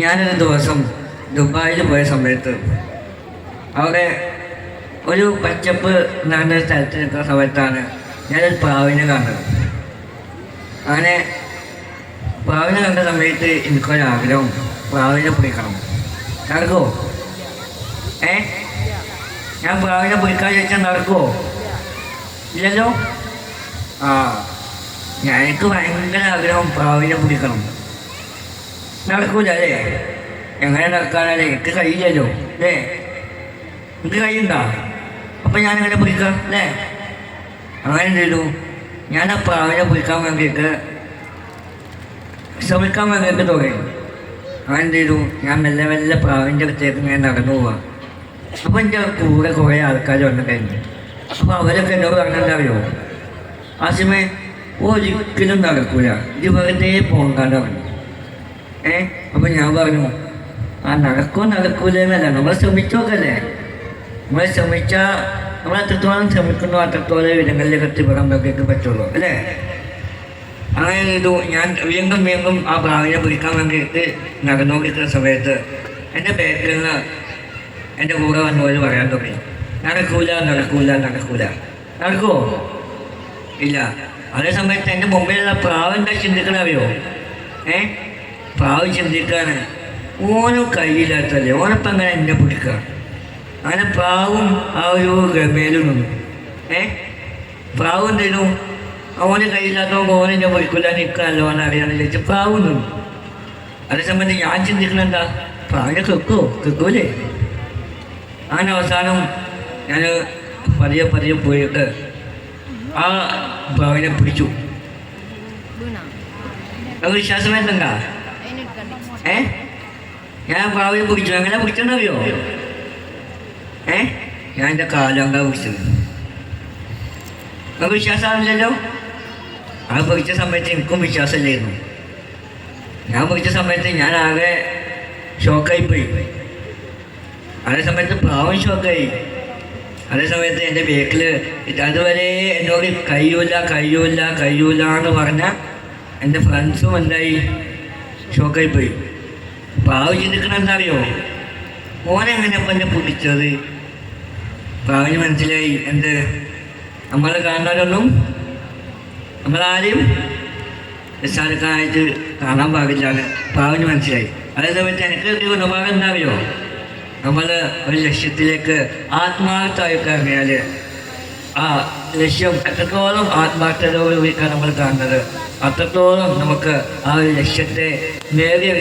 ഞാനൊരു ദിവസം ദുബായിൽ പോയ സമയത്ത് അവിടെ ഒരു പച്ചപ്പ് നടന്ന സ്ഥലത്ത് നിൽക്കുന്ന സമയത്താണ് ഞാനൊരു പ്രാവിനെ കാണുന്നത്. അങ്ങനെ പ്രാവിനെ കണ്ട സമയത്ത് എനിക്കൊരാഗ്രഹം, പ്രാവിനെ പിടിക്കണം. നടക്കുമോ? ഞാൻ പ്രാവിനെ പിടിക്കാൻ ചോദിച്ചാൽ നടക്കുമോ? ഇല്ലല്ലോ. എനിക്ക് ഭയങ്കര ആഗ്രഹം പ്രാവിനെ പിടിക്കണം. നടക്കൂല അല്ലേ? എങ്ങനെ നടക്കാനല്ലേ? എനിക്ക് കഴിയില്ലല്ലോ അല്ലേ? എനിക്ക് കഴിയുണ്ടോ? അപ്പം ഞാനെങ്ങനെ പിടിക്കാം അല്ലേ? അങ്ങനെ എന്ത് ചെയ്തു, ഞാൻ ആ പ്രാവിനെ പിടിക്കാൻ വേണ്ടിയിട്ട് ശ്രമിക്കാൻ വേണ്ടിയിട്ട് തുടങ്ങി. അങ്ങനെ എന്ത് ചെയ്തു, ഞാൻ മെല്ലെ മെല്ലെ പ്രാവിൻ്റെ അടുത്തേക്ക് ഞാൻ നടന്നു പോവാം. അപ്പോൾ എൻ്റെ കൂടെ കുറേ ആൾക്കാർ വന്നു കഴിഞ്ഞു. അപ്പോൾ അവരൊക്കെ എന്നോട് പറഞ്ഞെന്താറിയോ, ആസിമേ ഒരിക്കലും നടക്കൂല, ഇത് വെറുതെ പോകാൻ പറഞ്ഞു. അപ്പം ഞാൻ പറഞ്ഞു, നടക്കൂലെന്നല്ല, നമ്മൾ ശ്രമിച്ചോക്കല്ലേ. നമ്മൾ ശ്രമിച്ചാൽ നമ്മൾ എത്രത്തോളം ശ്രമിക്കുന്നോ അത്രത്തോളം ഇടങ്ങളിലേക്ക് എത്തിപ്പെടാൻ വേണ്ടിയിട്ട് പറ്റുള്ളൂ അല്ലേ? അങ്ങനെ ചെയ്തു. ഞാൻ വീണ്ടും വീണ്ടും ആ പ്രാവിനെ പിടിക്കാൻ വേണ്ടിയിട്ട് നടന്നുകൊണ്ടിരിക്കുന്ന സമയത്ത് എൻ്റെ ബാക്കിൽ നിന്ന് എൻ്റെ കൂടെ വന്നവർ പറയാൻ തുടങ്ങി, നടക്കൂല നടക്കൂല നടക്കൂല. നടക്കുമോ? ഇല്ല. അതേ സമയത്ത് എൻ്റെ മുമ്പിലുള്ള പ്രാവ് എന്താ ചിന്തിക്കണറിയോ? പ്രാവ് ചിന്തിക്കാണ്, ഓനോ കയ്യില്ലാത്തല്ലേ, ഓനപ്പം അങ്ങനെ എന്നെ പിടിക്കുക. അങ്ങനെ പ്രാവും ആ ഒരു ഗമയിലും നിന്നു. പ്രാവ് എന്തേനു, ഓന് കയ്യില്ലാത്തവൻ ഓനെന്നെ പിടിക്കില്ല, നിൽക്കാനല്ലോ ഓനെ അറിയാന്ന് ചോദിച്ചാൽ പ്രാവ് നിന്നു. അതേ സമയത്ത് ഞാൻ ചിന്തിക്കണെന്താ, പ്രാവിനെ കേൾക്കൂലേ? അങ്ങനെ അവസാനം ഞാൻ പതിയെ പതിയെ പോയിട്ട് ആ പ്രാവിനെ പിടിച്ചു. അത് വിശ്വാസമായിട്ടുണ്ടാ? ഞാൻ പ്രാവിനെ പിടിച്ചു. എങ്ങനെ പിടിച്ചോണ്ടറിയോ? ഞാൻ എൻ്റെ കാലങ്കാ പിടിച്ചത്. അത് വിശ്വാസമാവില്ലല്ലോ. അത് പിടിച്ച സമയത്ത് എനിക്കും വിശ്വാസമില്ലായിരുന്നു. ഞാൻ പിടിച്ച സമയത്ത് ഞാൻ ആകെ ഷോക്കായിപ്പോയി. അതേ സമയത്ത് പ്രാവും ഷോക്കായി. അതേ സമയത്ത് എൻ്റെ ബേക്കിൽ അതുവരെ എന്നോട് കഴിയൂല എന്ന് പറഞ്ഞ എൻ്റെ ഫ്രണ്ട്സും എന്തായി, ഷോക്കായിപ്പോയി. പ്രാവ് ചിന്തിക്കണം എന്താ അറിയോ, ഓനെങ്ങനെ അപ്പം എന്നെ പിടിച്ചത്? പ്രാവിന് മനസ്സിലായി എന്ത്, നമ്മളെ കാണാനൊന്നും നമ്മളാരെയും നിസ്സാരക്കാരായിട്ട് കാണാൻ പാടില്ലാണ് പ്രാവിന് മനസ്സിലായി. അതേ സമയത്ത് എനിക്ക് ഗുണഭാഗം എന്താ അറിയോ, നമ്മൾ ഒരു ലക്ഷ്യത്തിലേക്ക് ആത്മാർത്ഥമായി കഴിഞ്ഞാൽ ആ ലക്ഷ്യം എത്രത്തോളം ആത്മാർത്ഥതയോടുകൂടിയാണ് നമ്മൾ കാണുന്നത്, അത്രത്തോളം നമുക്ക് ആ ഒരു ലക്ഷ്യത്തെ നേടിയ